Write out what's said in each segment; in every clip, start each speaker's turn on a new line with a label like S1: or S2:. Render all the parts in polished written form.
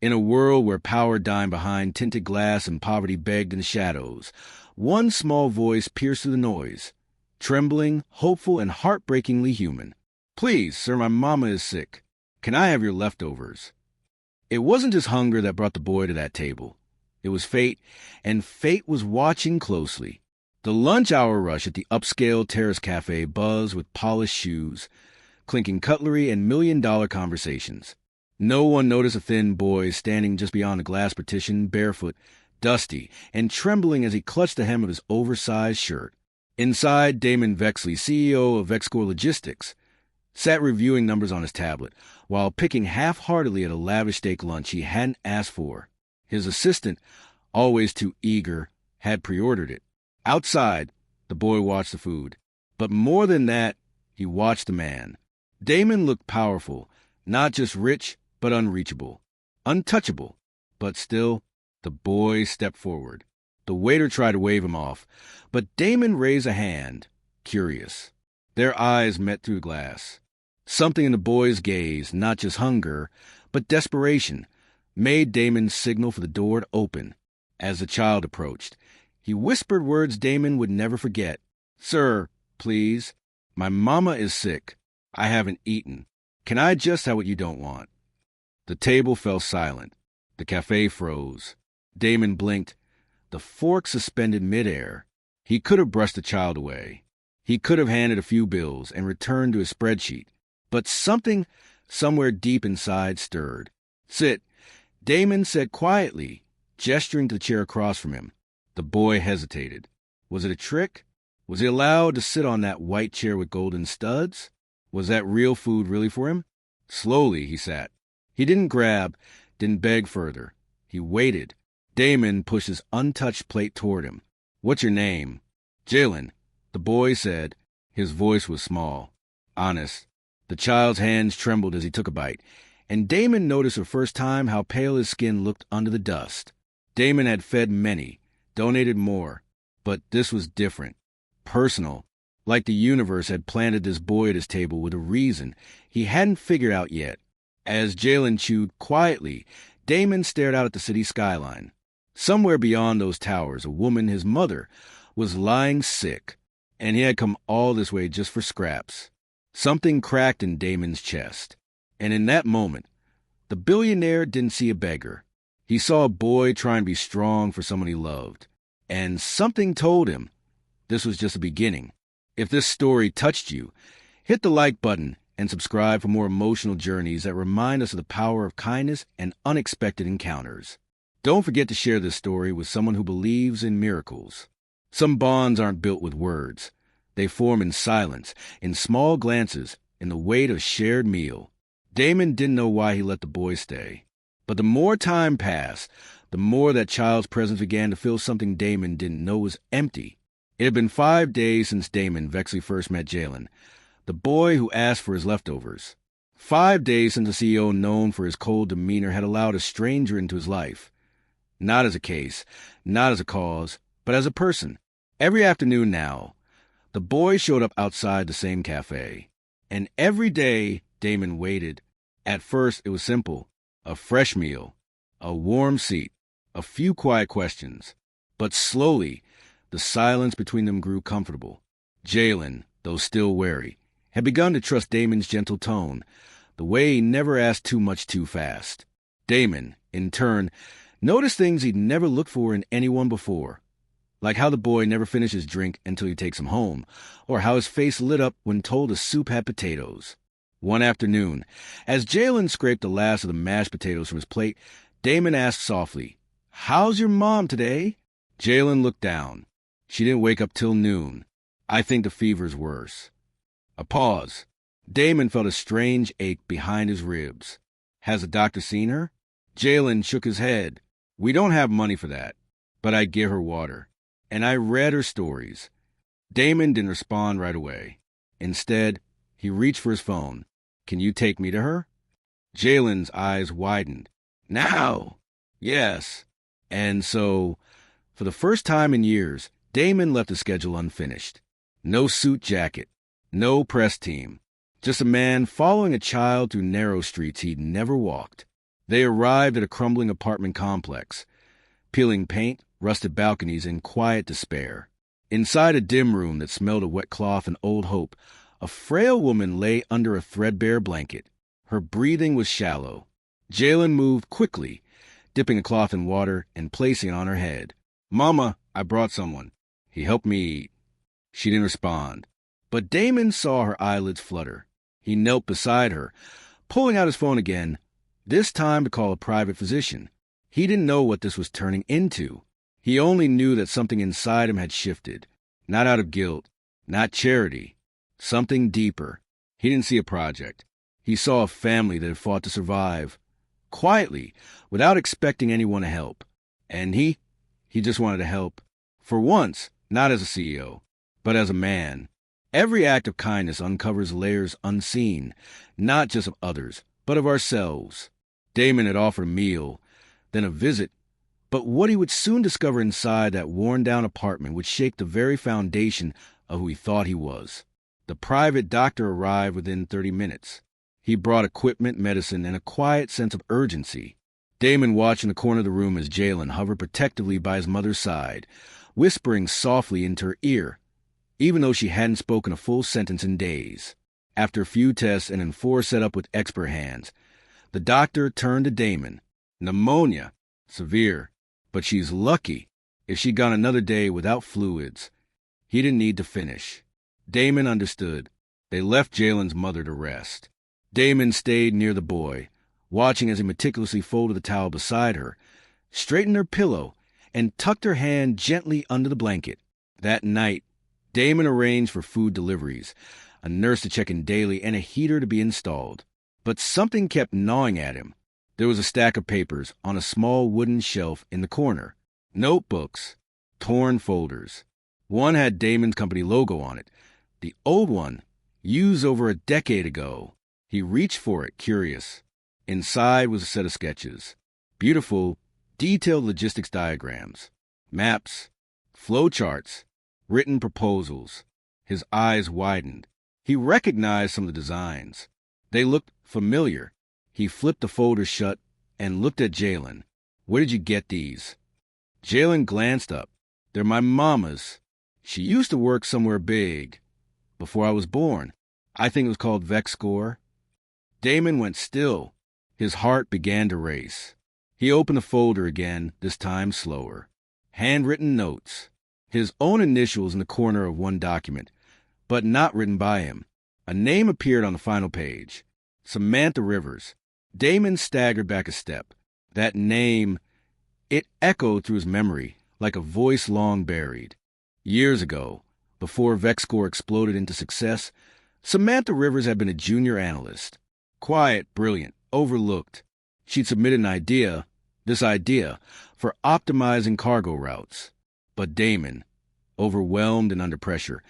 S1: In a world where power dined behind tinted glass and poverty begged in the shadows, one small voice pierced through the noise, trembling, hopeful, and heartbreakingly human. "Please, sir, my mama is sick. Can I have your leftovers?" It wasn't just hunger that brought the boy to that table. It was fate, and fate was watching closely. The lunch hour rush at the upscale terrace cafe buzzed with polished shoes, clinking cutlery, and million-dollar conversations. No one noticed a thin boy standing just beyond the glass partition, barefoot, dusty, and trembling as he clutched the hem of his oversized shirt. Inside, Damon Vexley, CEO of Vexcore Logistics, sat reviewing numbers on his tablet, while picking half-heartedly at a lavish steak lunch he hadn't asked for. His assistant, always too eager, had pre-ordered it. Outside, the boy watched the food. But more than that, he watched the man. Damon looked powerful, not just rich, but unreachable, untouchable. But still, the boy stepped forward. The waiter tried to wave him off, but Damon raised a hand, curious. Their eyes met through glass. Something in the boy's gaze, not just hunger, but desperation, made Damon signal for the door to open. As the child approached, he whispered words Damon would never forget. "Sir, please, my mama is sick. I haven't eaten. Can I just have what you don't want?" The table fell silent. The cafe froze. Damon blinked, the fork suspended midair. He could have brushed the child away. He could have handed a few bills and returned to his spreadsheet. But something, somewhere deep inside, stirred. "Sit," Damon said quietly, gesturing to the chair across from him. The boy hesitated. Was it a trick? Was he allowed to sit on that white chair with golden studs? Was that real food really for him? Slowly, he sat. He didn't grab, didn't beg further. He waited. Damon pushed his untouched plate toward him. "What's your name?" "Jalen," the boy said. His voice was small, honest. The child's hands trembled as he took a bite, and Damon noticed for the first time how pale his skin looked under the dust. Damon had fed many, donated more, but this was different, personal, like the universe had planted this boy at his table with a reason he hadn't figured out yet. As Jalen chewed quietly, Damon stared out at the city skyline. Somewhere beyond those towers, a woman, his mother, was lying sick, and he had come all this way just for scraps. Something cracked in Damon's chest, and in that moment, the billionaire didn't see a beggar. He saw a boy trying to be strong for someone he loved, and something told him this was just a beginning. If this story touched you, hit the like button and subscribe for more emotional journeys that remind us of the power of kindness and unexpected encounters. Don't forget to share this story with someone who believes in miracles. Some bonds aren't built with words. They form in silence, in small glances, in the weight of a shared meal. Damon didn't know why he let the boy stay. But the more time passed, the more that child's presence began to fill something Damon didn't know was empty. It had been 5 days since Damon Vexley first met Jalen, the boy who asked for his leftovers. 5 days since the CEO known for his cold demeanor had allowed a stranger into his life. Not as a case, not as a cause, but as a person. Every afternoon now, the boy showed up outside the same cafe. And every day, Damon waited. At first, it was simple. A fresh meal, a warm seat, a few quiet questions. But slowly, the silence between them grew comfortable. Jalen, though still wary, had begun to trust Damon's gentle tone, the way he never asked too much too fast. Damon, in turn, noticed things he'd never looked for in anyone before. Like how the boy never finished his drink until he takes him home, or how his face lit up when told the soup had potatoes. One afternoon, as Jalen scraped the last of the mashed potatoes from his plate, Damon asked softly, "How's your mom today?" Jalen looked down. "She didn't wake up till noon. I think the fever's worse." A pause. Damon felt a strange ache behind his ribs. "Has the doctor seen her?" Jalen shook his head. "We don't have money for that, but I give her water. And I read her stories." Damon didn't respond right away. Instead, he reached for his phone. "Can you take me to her?" Jalen's eyes widened. "Now?" "Yes." And so, for the first time in years, Damon left the schedule unfinished. No suit jacket, no press team, just a man following a child through narrow streets he'd never walked. They arrived at a crumbling apartment complex, peeling paint, rusted balconies, and quiet despair. Inside a dim room that smelled of wet cloth and old hope, a frail woman lay under a threadbare blanket. Her breathing was shallow. Jalen moved quickly, dipping a cloth in water and placing it on her head. "Mama, I brought someone. He helped me eat." She didn't respond. But Damon saw her eyelids flutter. He knelt beside her, pulling out his phone again, this time to call a private physician. He didn't know what this was turning into. He only knew that something inside him had shifted. Not out of guilt, not charity. Something deeper. He didn't see a project. He saw a family that had fought to survive. Quietly, without expecting anyone to help. And he just wanted to help. For once, not as a CEO, but as a man. Every act of kindness uncovers layers unseen, not just of others, but of ourselves. Damon had offered a meal, then a visit, but what he would soon discover inside that worn-down apartment would shake the very foundation of who he thought he was. The private doctor arrived within 30 minutes. He brought equipment, medicine, and a quiet sense of urgency. Damon watched in the corner of the room as Jalen hovered protectively by his mother's side, whispering softly into her ear, even though she hadn't spoken a full sentence in days. After a few tests and an enforced setup with expert hands, the doctor turned to Damon. "Pneumonia. Severe. But she's lucky. If she'd gone another day without fluids." He didn't need to finish. Damon understood. They left Jalen's mother to rest. Damon stayed near the boy, watching as he meticulously folded the towel beside her, straightened her pillow, and tucked her hand gently under the blanket. That night, Damon arranged for food deliveries, a nurse to check in daily, and a heater to be installed. But something kept gnawing at him. There was a stack of papers on a small wooden shelf in the corner. Notebooks. Torn folders. One had Damon's company logo on it. The old one, used over a decade ago. He reached for it, curious. Inside was a set of sketches. Beautiful, detailed logistics diagrams. Maps. Flowcharts. Written proposals. His eyes widened. He recognized some of the designs. They looked familiar. He flipped the folder shut and looked at Jalen. "Where did you get these?" Jalen glanced up. "They're my mama's. She used to work somewhere big. Before I was born. I think it was called VexScore." Damon went still. His heart began to race. He opened the folder again, this time slower. Handwritten notes. His own initials in the corner of one document, but not written by him. A name appeared on the final page. Samantha Rivers. Damon staggered back a step. That name, it echoed through his memory like a voice long buried. Years ago, before VexScore exploded into success, Samantha Rivers had been a junior analyst. Quiet, brilliant, overlooked. She'd submitted this idea, for optimizing cargo routes. But Damon, overwhelmed and under pressure,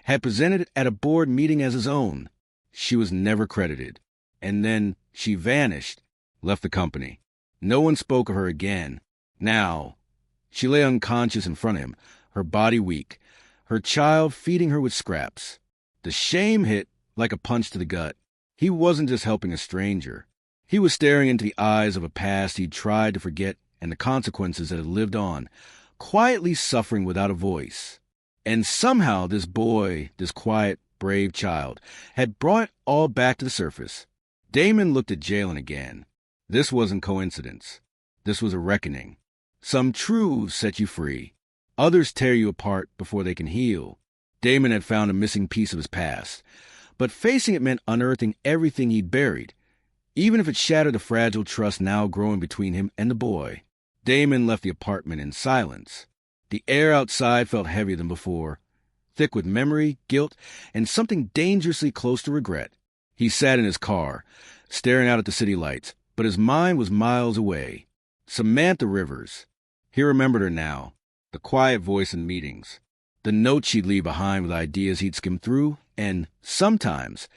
S1: had presented it at a board meeting as his own. She was never credited. And then she vanished, left the company. No one spoke of her again. Now, she lay unconscious in front of him, her body weak, her child feeding her with scraps. The shame hit like a punch to the gut. He wasn't just helping a stranger. He was staring into the eyes of a past he'd tried to forget and the consequences that had lived on, quietly suffering without a voice. And somehow this boy, this quiet, brave child, had brought it all back to the surface. Damon looked at Jalen again. This wasn't coincidence. This was a reckoning. Some truths set you free. Others tear you apart before they can heal. Damon had found a missing piece of his past, but facing it meant unearthing everything he'd buried, even if it shattered the fragile trust now growing between him and the boy. Damon left the apartment in silence. The air outside felt heavier than before, thick with memory, guilt, and something dangerously close to regret. He sat in his car, staring out at the city lights, but his mind was miles away. Samantha Rivers. He remembered her now, the quiet voice in meetings, the notes she'd leave behind with ideas he'd skim through, and, sometimes,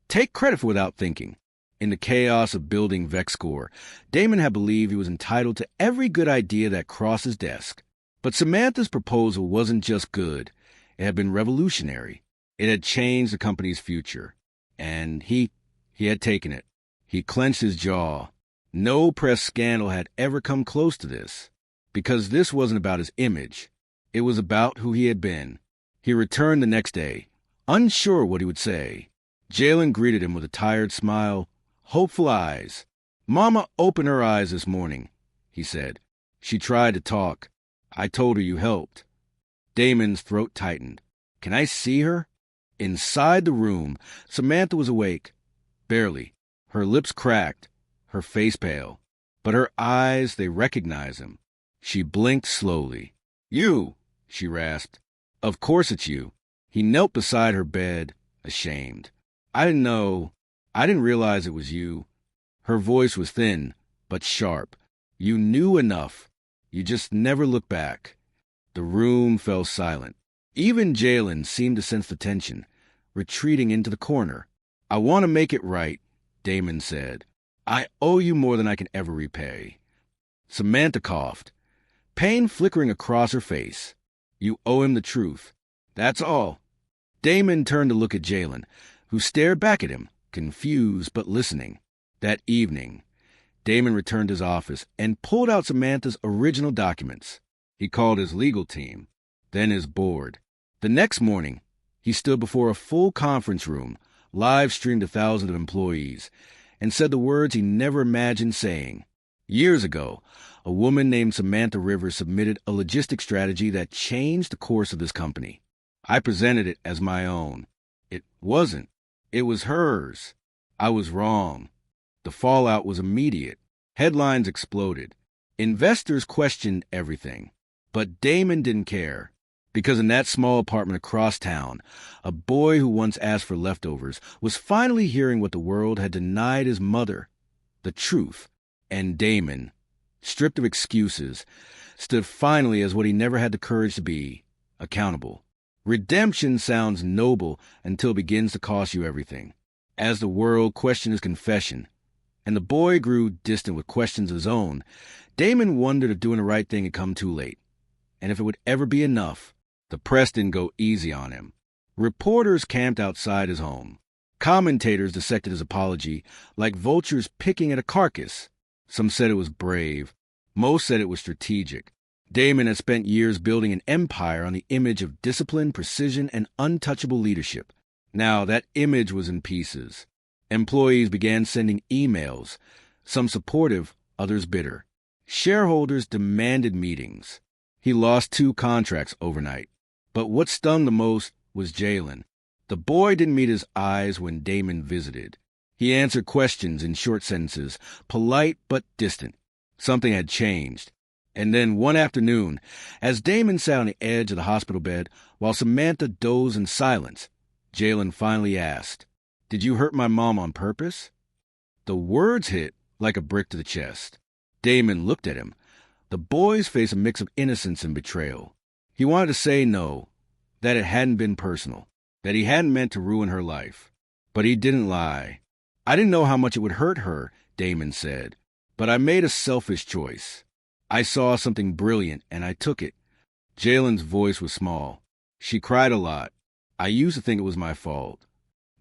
S1: take credit for without thinking. In the chaos of building VexScore, Damon had believed he was entitled to every good idea that crossed his desk. But Samantha's proposal wasn't just good. It had been revolutionary. It had changed the company's future. And he had taken it. He clenched his jaw. No press scandal had ever come close to this, because this wasn't about his image. It was about who he had been. He returned the next day, unsure what he would say. Jalen greeted him with a tired smile, hopeful eyes. "Mama opened her eyes this morning," he said. "She tried to talk. I told her you helped." Damon's throat tightened. "Can I see her?" Inside the room, Samantha was awake. Barely. Her lips cracked, her face pale. But her eyes, they recognized him. She blinked slowly. "You," she rasped. "Of course it's you." He knelt beside her bed, ashamed. "I didn't know. I didn't realize it was you." Her voice was thin, but sharp. "You knew enough. You just never looked back." The room fell silent. Even Jalen seemed to sense the tension, retreating into the corner. "I want to make it right," Damon said. "I owe you more than I can ever repay." Samantha coughed, pain flickering across her face. "You owe him the truth. That's all." Damon turned to look at Jalen, who stared back at him, confused but listening. That evening, Damon returned to his office and pulled out Samantha's original documents. He called his legal team, then his board. The next morning, he stood before a full conference room, live-streamed to thousands of employees, and said the words he never imagined saying. Years ago, a woman named Samantha Rivers submitted a logistic strategy that changed the course of this company. I presented it as my own. It wasn't. It was hers. I was wrong. The fallout was immediate. Headlines exploded. Investors questioned everything. But Damon didn't care, because in that small apartment across town, a boy who once asked for leftovers was finally hearing what the world had denied his mother, the truth. And Damon, stripped of excuses, stood finally as what he never had the courage to be, accountable. Redemption sounds noble until it begins to cost you everything. As the world questioned his confession, and the boy grew distant with questions of his own, Damon wondered if doing the right thing had come too late, and if it would ever be enough. The press didn't go easy on him. Reporters camped outside his home. Commentators dissected his apology like vultures picking at a carcass. Some said it was brave. Most said it was strategic. Damon had spent years building an empire on the image of discipline, precision, and untouchable leadership. Now that image was in pieces. Employees began sending emails, some supportive, others bitter. Shareholders demanded meetings. He lost 2 contracts overnight. But what stung the most was Jalen. The boy didn't meet his eyes when Damon visited. He answered questions in short sentences, polite but distant. Something had changed. And then one afternoon, as Damon sat on the edge of the hospital bed while Samantha dozed in silence, Jalen finally asked, "Did you hurt my mom on purpose?" The words hit like a brick to the chest. Damon looked at him. The boy's face a mix of innocence and betrayal. He wanted to say no, that it hadn't been personal, that he hadn't meant to ruin her life. But he didn't lie. "I didn't know how much it would hurt her," Damon said, "but I made a selfish choice. I saw something brilliant, and I took it." Jalen's voice was small. "She cried a lot. I used to think it was my fault."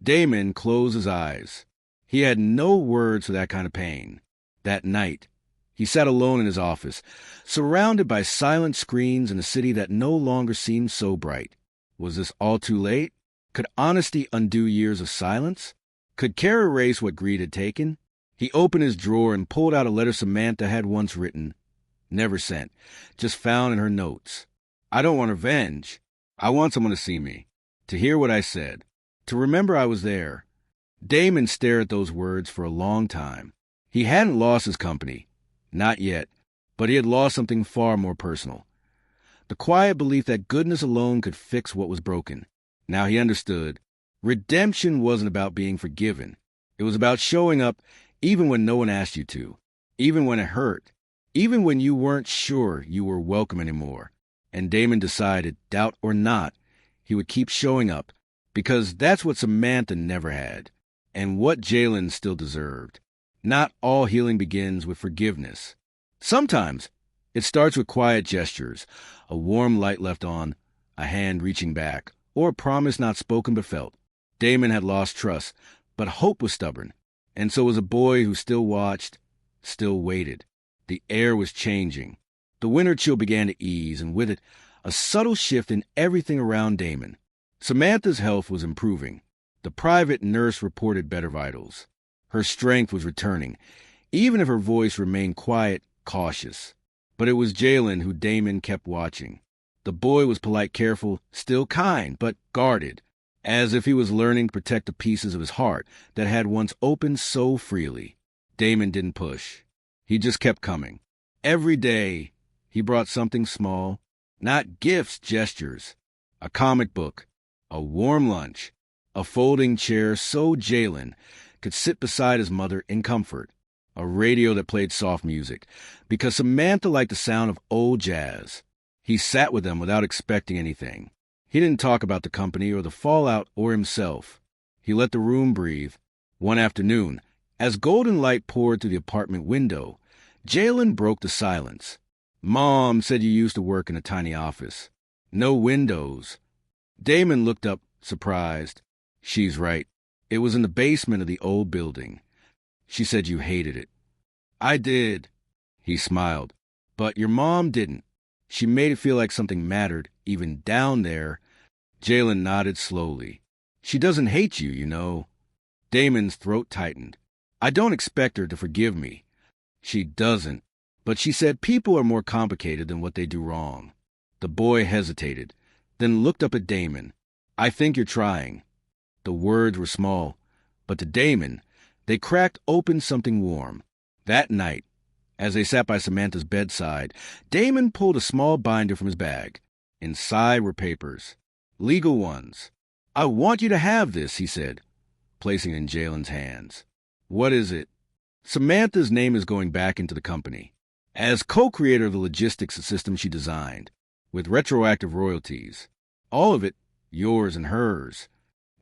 S1: Damon closed his eyes. He had no words for that kind of pain. That night, he sat alone in his office, surrounded by silent screens in a city that no longer seemed so bright. Was this all too late? Could honesty undo years of silence? Could care erase what greed had taken? He opened his drawer and pulled out a letter Samantha had once written. Never sent, just found in her notes. "I don't want revenge. I want someone to see me, to hear what I said, to remember I was there." Damon stared at those words for a long time. He hadn't lost his company. Not yet, but he had lost something far more personal. The quiet belief that goodness alone could fix what was broken. Now he understood. Redemption wasn't about being forgiven. It was about showing up even when no one asked you to, even when it hurt, even when you weren't sure you were welcome anymore. And Damon decided, doubt or not, he would keep showing up, because that's what Samantha never had, and what Jalen still deserved. Not all healing begins with forgiveness. Sometimes it starts with quiet gestures, a warm light left on, a hand reaching back, or a promise not spoken but felt. Damon had lost trust, but hope was stubborn, and so was a boy who still watched, still waited. The air was changing. The winter chill began to ease, and with it, a subtle shift in everything around Damon. Samantha's health was improving. The private nurse reported better vitals. Her strength was returning, even if her voice remained quiet, cautious. But it was Jalen who Damon kept watching. The boy was polite, careful, still kind, but guarded, as if he was learning to protect the pieces of his heart that had once opened so freely. Damon didn't push. He just kept coming. Every day, he brought something small, not gifts, gestures. A comic book, a warm lunch, a folding chair so Jalen could sit beside his mother in comfort, a radio that played soft music, because Samantha liked the sound of old jazz. He sat with them without expecting anything. He didn't talk about the company or the fallout or himself. He let the room breathe. One afternoon, as golden light poured through the apartment window, Jalen broke the silence. "Mom said you used to work in a tiny office. No windows." Damon looked up, surprised. "She's right. It was in the basement of the old building. She said you hated it." "I did." He smiled. "But your mom didn't. She made it feel like something mattered, even down there." Jalen nodded slowly. "She doesn't hate you, you know." Damon's throat tightened. "I don't expect her to forgive me." "She doesn't. But she said people are more complicated than what they do wrong." The boy hesitated, then looked up at Damon. "I think you're trying." The words were small, but to Damon, they cracked open something warm. That night, as they sat by Samantha's bedside, Damon pulled a small binder from his bag. Inside were papers. Legal ones. "I want you to have this," he said, placing it in Jalen's hands. "What is it?" "Samantha's name is going back into the company, as co-creator of the logistics system she designed, with retroactive royalties. All of it, yours and hers."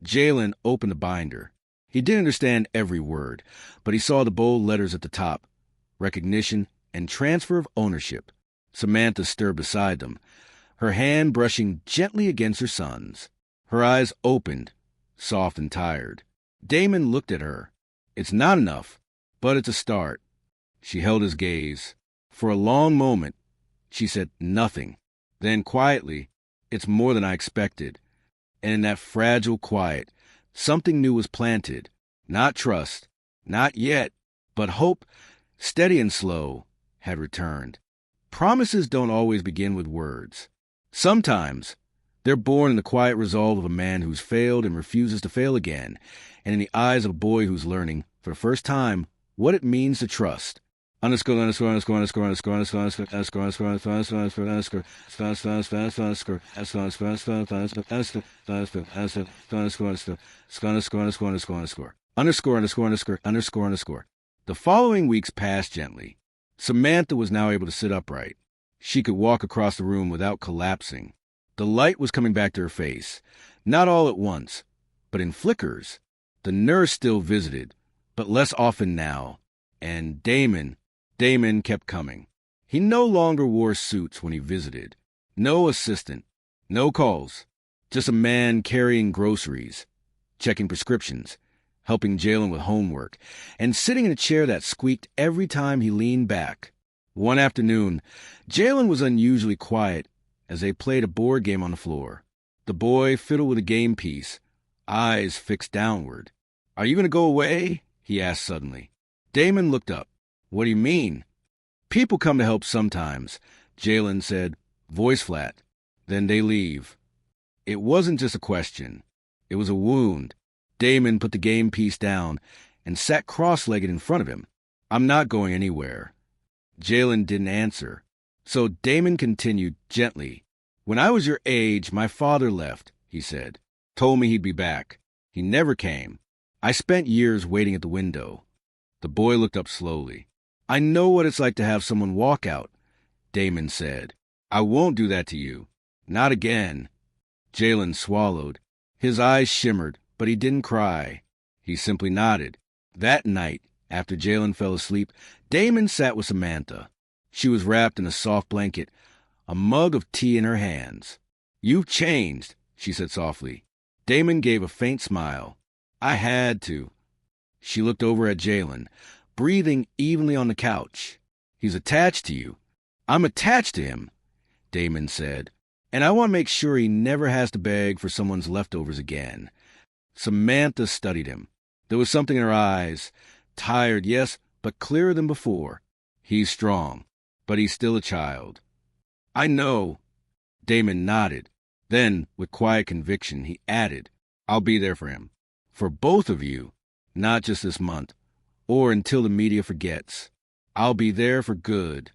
S1: Jalen opened the binder. He didn't understand every word, but he saw the bold letters at the top: recognition and transfer of ownership. Samantha stirred beside them, her hand brushing gently against her son's. Her eyes opened, soft and tired. Damon looked at her. "It's not enough, but it's a start." She held his gaze. For a long moment, she said nothing. Then quietly, "It's more than I expected." And in that fragile quiet, something new was planted. Not trust, not yet, but hope, steady and slow, had returned. Promises don't always begin with words. Sometimes they're born in the quiet resolve of a man who's failed and refuses to fail again, and in the eyes of a boy who's learning, for the first time, what it means to trust. The following weeks passed gently. Samantha was now able to sit upright. She could walk across the room without collapsing. The light was coming back to her face, not all at once, but in flickers. The nurse still visited, but less often now. And Damon kept coming. He no longer wore suits when he visited. No assistant, no calls, just a man carrying groceries, checking prescriptions, helping Jalen with homework, and sitting in a chair that squeaked every time he leaned back. One afternoon, Jalen was unusually quiet as they played a board game on the floor. The boy fiddled with a game piece, eyes fixed downward. "Are you going to go away?" he asked suddenly. Damon looked up. "What do you mean?" "People come to help sometimes," Jalen said, voice flat. "Then they leave." It wasn't just a question. It was a wound. Damon put the game piece down and sat cross-legged in front of him. "I'm not going anywhere." Jalen didn't answer. So Damon continued gently. "When I was your age, my father left," he said. "Told me he'd be back. He never came. I spent years waiting at the window." The boy looked up slowly. "I know what it's like to have someone walk out," Damon said. "I won't do that to you. Not again." Jalen swallowed. His eyes shimmered, but he didn't cry. He simply nodded. That night, after Jalen fell asleep, Damon sat with Samantha. She was wrapped in a soft blanket, a mug of tea in her hands. "You've changed," she said softly. Damon gave a faint smile. "I had to." She looked over at Jalen, breathing evenly on the couch. He's attached to you. I'm attached to him, Damon said, and I want to make sure he never has to beg for someone's leftovers again. Samantha studied him. There was something in her eyes, tired, yes, but clearer than before. He's strong, but he's still a child. I know. Damon nodded. Then, with quiet conviction, he added, I'll be there for him. For both of you, not just this month, or until the media forgets. I'll be there for good.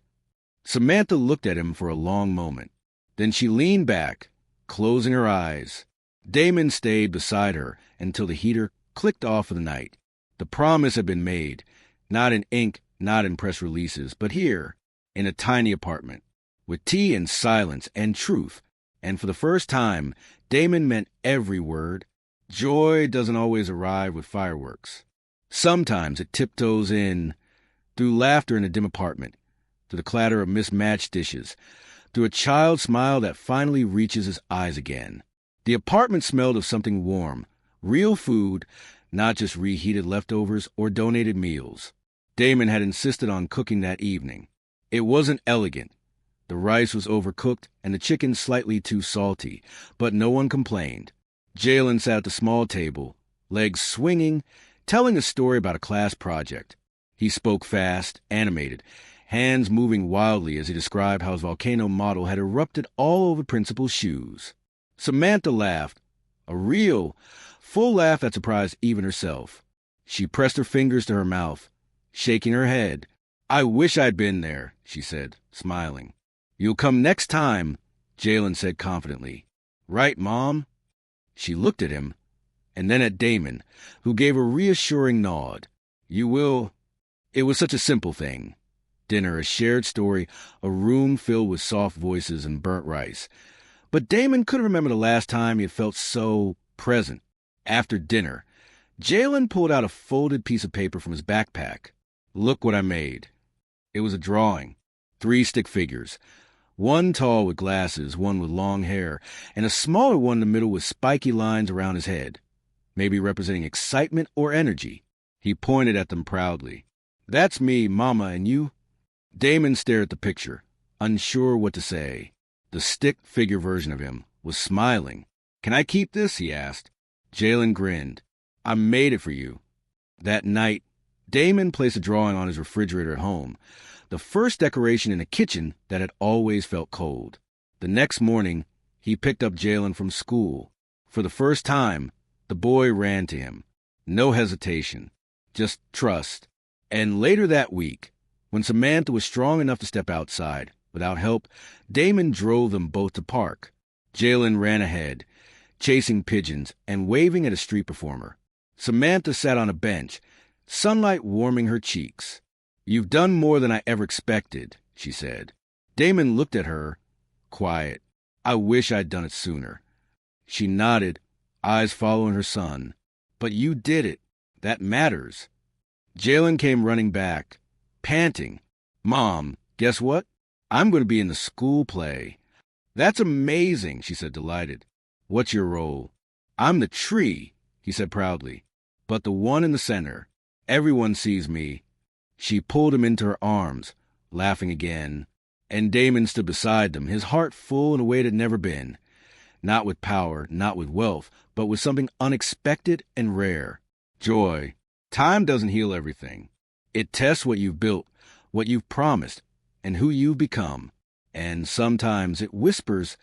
S1: Samantha looked at him for a long moment. Then she leaned back, closing her eyes. Damon stayed beside her until the heater clicked off for the night. The promise had been made, not in ink, not in press releases, but here, in a tiny apartment, with tea and silence and truth. And for the first time, Damon meant every word. Joy doesn't always arrive with fireworks. Sometimes it tiptoes in, through laughter in a dim apartment, through the clatter of mismatched dishes, through a child's smile that finally reaches his eyes again. The apartment smelled of something warm, real food, not just reheated leftovers or donated meals. Damon had insisted on cooking that evening. It wasn't elegant. The rice was overcooked and the chicken slightly too salty, but no one complained. Jalen sat at the small table, legs swinging, telling a story about a class project. He spoke fast, animated, hands moving wildly as he described how his volcano model had erupted all over Principal's shoes. Samantha laughed, a real, full laugh that surprised even herself. She pressed her fingers to her mouth, shaking her head. I wish I'd been there, she said, smiling. You'll come next time, Jalen said confidently. Right, Mom? She looked at him, and then at Damon, who gave a reassuring nod. You will. It was such a simple thing. Dinner, a shared story, a room filled with soft voices and burnt rice. But Damon couldn't remember the last time he had felt so present. After dinner, Jalen pulled out a folded piece of paper from his backpack. Look what I made. It was a drawing. 3 stick figures. One tall with glasses, one with long hair, and a smaller one in the middle with spiky lines around his head, maybe representing excitement or energy. He pointed at them proudly. That's me, Mama, and you? Damon stared at the picture, unsure what to say. The stick figure version of him was smiling. Can I keep this? He asked. Jalen grinned. I made it for you. That night, Damon placed a drawing on his refrigerator at home, the first decoration in a kitchen that had always felt cold. The next morning, he picked up Jalen from school. For the first time, the boy ran to him. No hesitation, just trust. And later that week, when Samantha was strong enough to step outside, without help, Damon drove them both to park. Jalen ran ahead, chasing pigeons and waving at a street performer. Samantha sat on a bench, sunlight warming her cheeks. You've done more than I ever expected, she said. Damon looked at her, quiet. I wish I'd done it sooner. She nodded, eyes following her son. But you did it. That matters. Jalen came running back, panting. Mom, guess what? I'm going to be in the school play. That's amazing, she said, delighted. What's your role? I'm the tree, he said proudly. But the one in the center. Everyone sees me. She pulled him into her arms, laughing again. And Damon stood beside them, his heart full in a way it had never been. Not with power, not with wealth, but with something unexpected and rare. Joy. Time doesn't heal everything. It tests what you've built, what you've promised, and who you've become. And sometimes it whispers,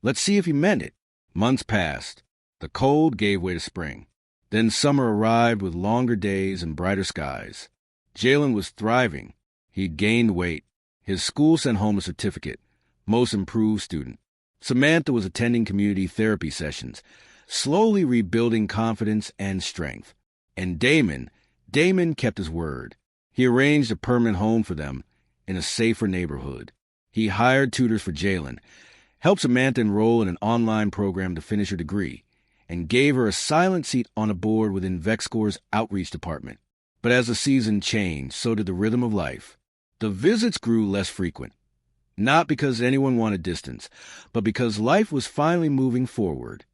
S1: let's see if you meant it. Months passed. The cold gave way to spring. Then summer arrived with longer days and brighter skies. Jalen was thriving. He'd gained weight. His school sent home a certificate, most improved student. Samantha was attending community therapy sessions, slowly rebuilding confidence and strength. And Damon kept his word. He arranged a permanent home for them in a safer neighborhood. He hired tutors for Jalen, helped Samantha enroll in an online program to finish her degree, and gave her a silent seat on a board within VexCor's outreach department. But as the season changed, so did the rhythm of life. The visits grew less frequent, not because anyone wanted distance, but because life was finally moving forward.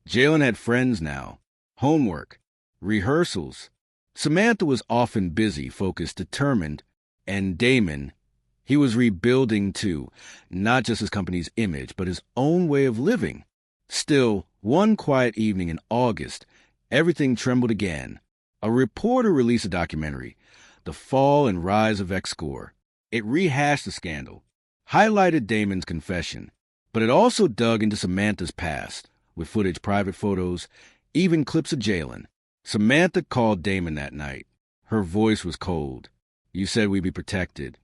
S1: Jalen had friends now, homework, rehearsals, Samantha was often busy, focused, determined, and Damon, he was rebuilding too, not just his company's image, but his own way of living. Still, one quiet evening in August, everything trembled again. A reporter released a documentary, The Fall and Rise of X-Score. It rehashed the scandal, highlighted Damon's confession, but it also dug into Samantha's past, with footage, private photos, even clips of Jalen. Samantha called Damon that night. Her voice was cold. "You said we'd be protected."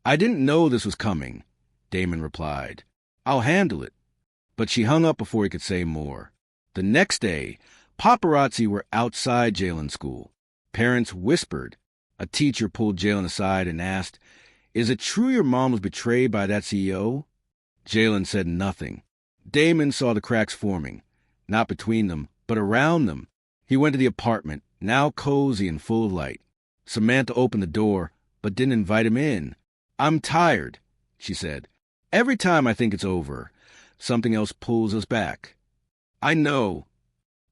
S1: "I didn't know this was coming," Damon replied. "I'll handle it." But she hung up before he could say more. The next day, paparazzi were outside Jalen's school. Parents whispered. A teacher pulled Jalen aside and asked, "Is it true your mom was betrayed by that CEO?" Jalen said nothing. Damon saw the cracks forming, not between them, but around them. He went to the apartment, now cozy and full of light. Samantha opened the door, but didn't invite him in. "I'm tired," she said. "Every time I think it's over, something else pulls us back." "I know.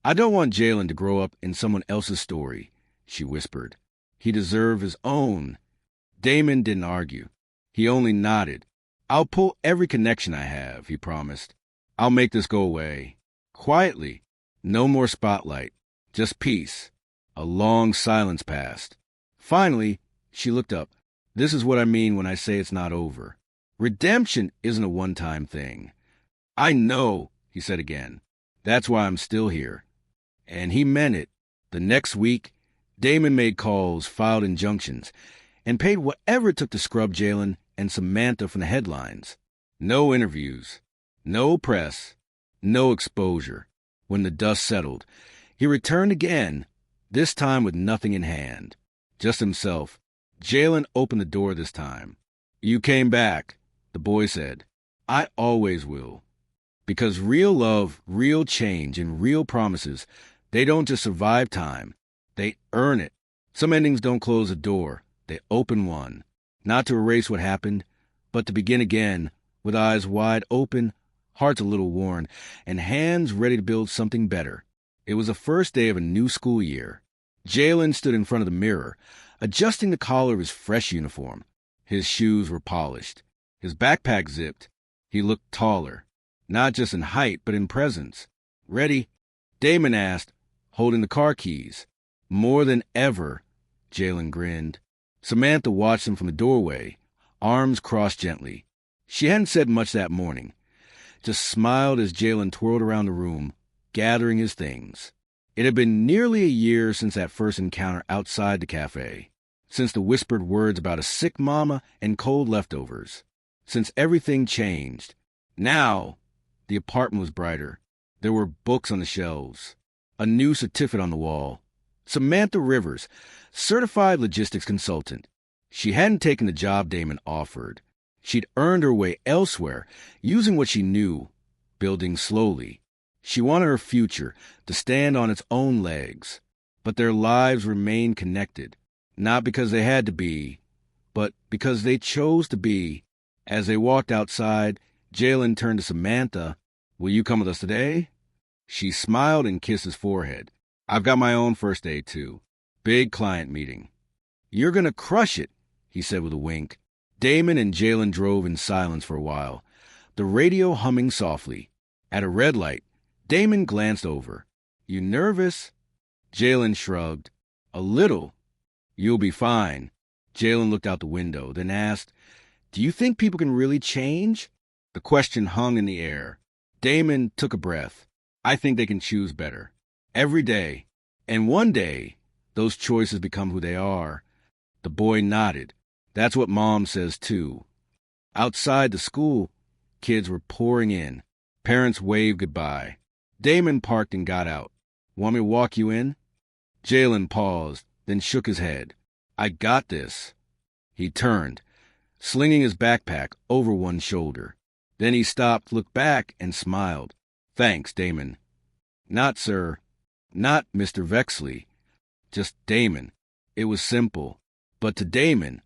S1: I don't want Jalen to grow up in someone else's story," she whispered. "He deserved his own." Damon didn't argue. He only nodded. "I'll pull every connection I have," he promised. "I'll make this go away. Quietly. No more spotlight. Just peace." A long silence passed. Finally, she looked up. "This is what I mean when I say it's not over. Redemption isn't a one-time thing." "I know," he said again. "That's why I'm still here." And he meant it. The next week, Damon made calls, filed injunctions, and paid whatever it took to scrub Jalen and Samantha from the headlines. No interviews, no press, no exposure. When the dust settled, he returned again, this time with nothing in hand, just himself. Jalen opened the door this time. "You came back," the boy said. "I always will." Because real love, real change, and real promises, they don't just survive time, they earn it. Some endings don't close a door, they open one. Not to erase what happened, but to begin again, with eyes wide open, hearts a little worn, and hands ready to build something better. It was the first day of a new school year. Jalen stood in front of the mirror, adjusting the collar of his fresh uniform. His shoes were polished, his backpack zipped. He looked taller, not just in height, but in presence. "Ready?" Damon asked, holding the car keys. "More than ever," Jalen grinned. Samantha watched him from the doorway, arms crossed gently. She hadn't said much that morning, just smiled as Jalen twirled around the room, gathering his things. It had been nearly a year since that first encounter outside the cafe, since the whispered words about a sick mama and cold leftovers, since everything changed. Now, the apartment was brighter. There were books on the shelves, a new certificate on the wall. Samantha Rivers, certified logistics consultant. She hadn't taken the job Damon offered. She'd earned her way elsewhere, using what she knew, building slowly. She wanted her future to stand on its own legs. But their lives remained connected, not because they had to be, but because they chose to be. As they walked outside, Jalen turned to Samantha. "Will you come with us today?" She smiled and kissed his forehead. "I've got my own first day, too. Big client meeting." "You're going to crush it," he said with a wink. Damon and Jalen drove in silence for a while, the radio humming softly. At a red light, Damon glanced over. "You nervous?" Jalen shrugged. "A little." "You'll be fine." Jalen looked out the window, then asked, "Do you think people can really change?" The question hung in the air. Damon took a breath. "I think they can choose better. Every day. And one day, those choices become who they are." The boy nodded. "That's what Mom says, too." Outside the school, kids were pouring in. Parents waved goodbye. Damon parked and got out. "Want me to walk you in?" Jalen paused, then shook his head. "I got this." He turned, slinging his backpack over one shoulder. Then he stopped, looked back, and smiled. "Thanks, Damon." "Not, sir. Not Mr. Vexley. Just Damon." It was simple. But to Damon,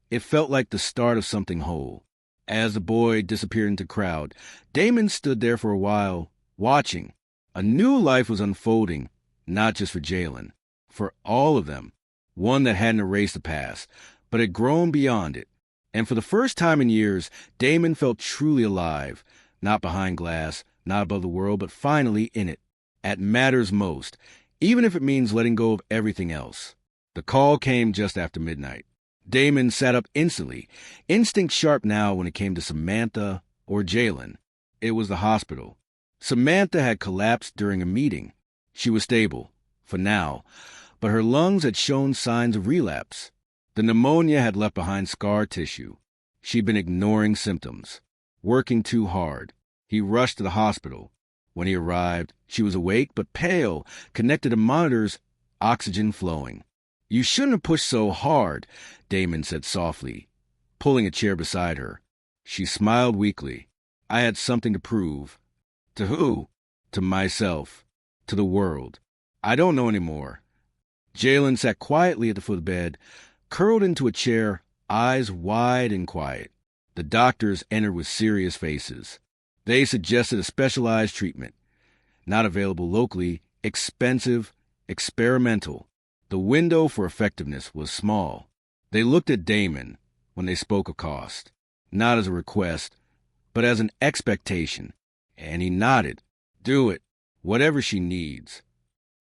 S1: it felt like the start of something whole. As the boy disappeared into the crowd, Damon stood there for a while, watching. A new life was unfolding, not just for Jalen, for all of them. one that hadn't erased the past, but had grown beyond it. And for the first time in years, Damon felt truly alive, not behind glass, not above the world, but finally in it, at matters most, even if it means letting go of everything else. The call came just after midnight. Damon sat up instantly, instinct sharp now when it came to Samantha or Jalen. It was the hospital. Samantha had collapsed during a meeting. She was stable, for now, but her lungs had shown signs of relapse. The pneumonia had left behind scar tissue. She'd been ignoring symptoms, working too hard. He rushed to the hospital. When he arrived, she was awake but pale, connected to monitors, oxygen flowing. "You shouldn't have pushed so hard," Damon said softly, pulling a chair beside her. She smiled weakly. "I had something to prove." "To who?" "To myself. To the world. I don't know anymore." Jalen sat quietly at the foot of the bed, curled into a chair, eyes wide and quiet. The doctors entered with serious faces. They suggested a specialized treatment. Not available locally, expensive, experimental. The window for effectiveness was small. They looked at Damon when they spoke of cost, not as a request, but as an expectation. And he nodded. "Do it. Whatever she needs."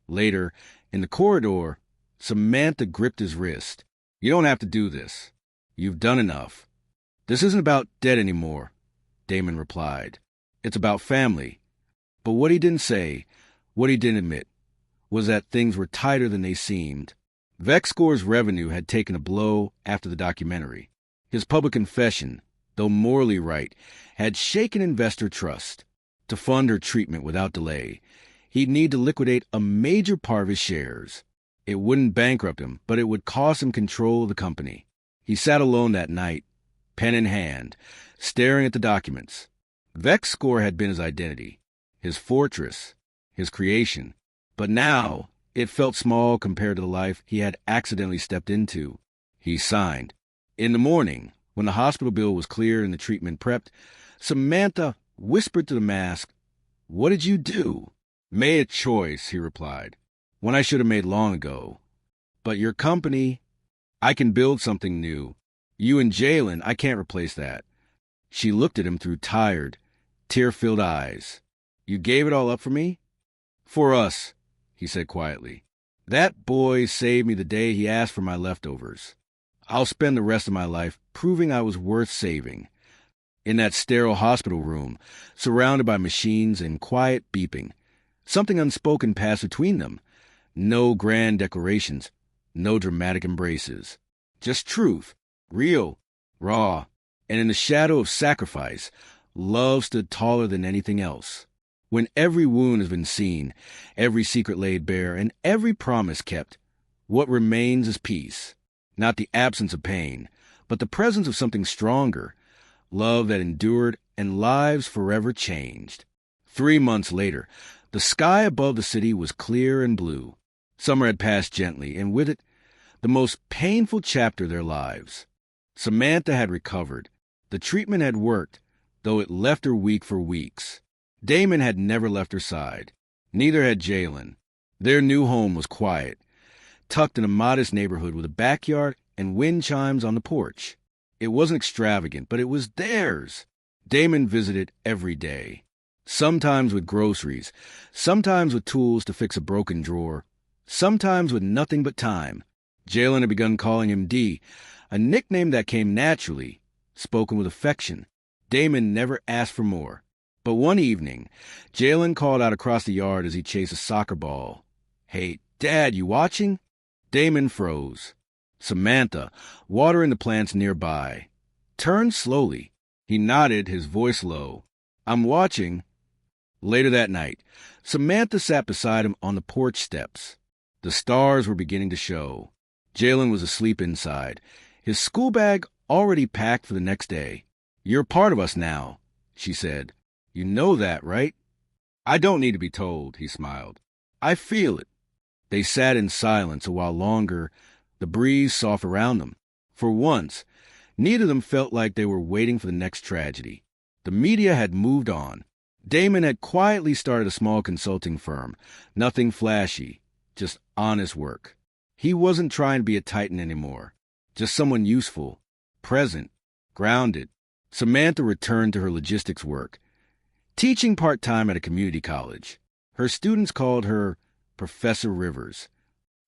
S1: Later, in the corridor, Samantha gripped his wrist. "You don't have to do this. You've done enough." "This isn't about debt anymore," Damon replied. "It's about family." But what he didn't say, what he didn't admit, was that things were tighter than they seemed. VexScore's revenue had taken a blow after the documentary. His public confession, though morally right, had shaken investor trust. To fund her treatment without delay, he'd need to liquidate a major part of his shares. It wouldn't bankrupt him, but it would cost him control of the company. He sat alone that night, pen in hand, staring at the documents. VexScore had been his identity, his fortress, his creation. But now it felt small compared to the life he had accidentally stepped into. He signed. In the morning, when the hospital bill was cleared and the treatment prepped, Samantha whispered to the mask, "What did you do?" "Made a choice," he replied. "One I should have made long ago. But your company, I can build something new. You and Jalen, I can't replace that." She looked at him through tired, tear-filled eyes. "You gave it all up for me?" "For us," he said quietly. "That boy saved me the day he asked for my leftovers. I'll spend the rest of my life proving I was worth saving." In that sterile hospital room, surrounded by machines and quiet beeping, something unspoken passed between them. No grand declarations, no dramatic embraces. Just truth, real, raw, and in the shadow of sacrifice, love stood taller than anything else. When every wound has been seen, every secret laid bare, and every promise kept, what remains is peace. Not the absence of pain, but the presence of something stronger, love that endured and lives forever changed. 3 months later, the sky above the city was clear and blue. Summer had passed gently, and with it, the most painful chapter of their lives. Samantha had recovered. The treatment had worked, though it left her weak for weeks. Damon had never left her side. Neither had Jalen. Their new home was quiet, tucked in a modest neighborhood with a backyard and wind chimes on the porch. It wasn't extravagant, but it was theirs. Damon visited every day, sometimes with groceries, sometimes with tools to fix a broken drawer, sometimes with nothing but time. Jalen had begun calling him D, a nickname that came naturally, spoken with affection. Damon never asked for more. But one evening, Jalen called out across the yard as he chased a soccer ball. "Hey, Dad, you watching?" Damon froze. Samantha, watering the plants nearby, turned slowly. He nodded, his voice low. "I'm watching." Later that night, Samantha sat beside him on the porch steps. The stars were beginning to show. Jalen was asleep inside, his school bag already packed for the next day. "You're part of us now," she said. "You know that, right?" "I don't need to be told," he smiled. "I feel it." They sat in silence a while longer, the breeze soft around them. For once, neither of them felt like they were waiting for the next tragedy. The media had moved on. Damon had quietly started a small consulting firm. Nothing flashy, just honest work. He wasn't trying to be a titan anymore, just someone useful, present, grounded. Samantha returned to her logistics work, teaching part-time at a community college. Her students called her Professor Rivers.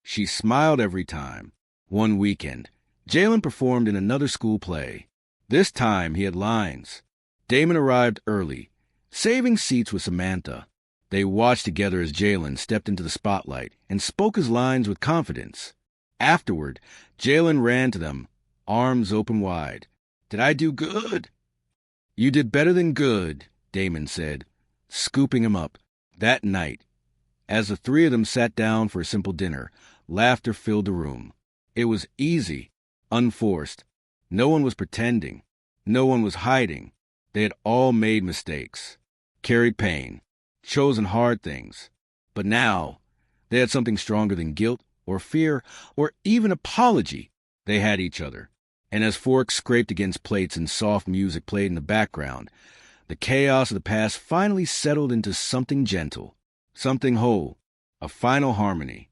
S1: She smiled every time. One weekend, Jalen performed in another school play. This time, he had lines. Damon arrived early, saving seats with Samantha. They watched together as Jalen stepped into the spotlight and spoke his lines with confidence. Afterward, Jalen ran to them, arms open wide. "Did I do good?" "You did better than good," Damon said, scooping him up. That night, as the three of them sat down for a simple dinner, laughter filled the room. It was easy, unforced. No one was pretending. No one was hiding. They had all made mistakes, carried pain, chosen hard things. But now, they had something stronger than guilt or fear or even apology. They had each other. And as forks scraped against plates and soft music played in the background, the chaos of the past finally settled into something gentle, something whole, a final harmony.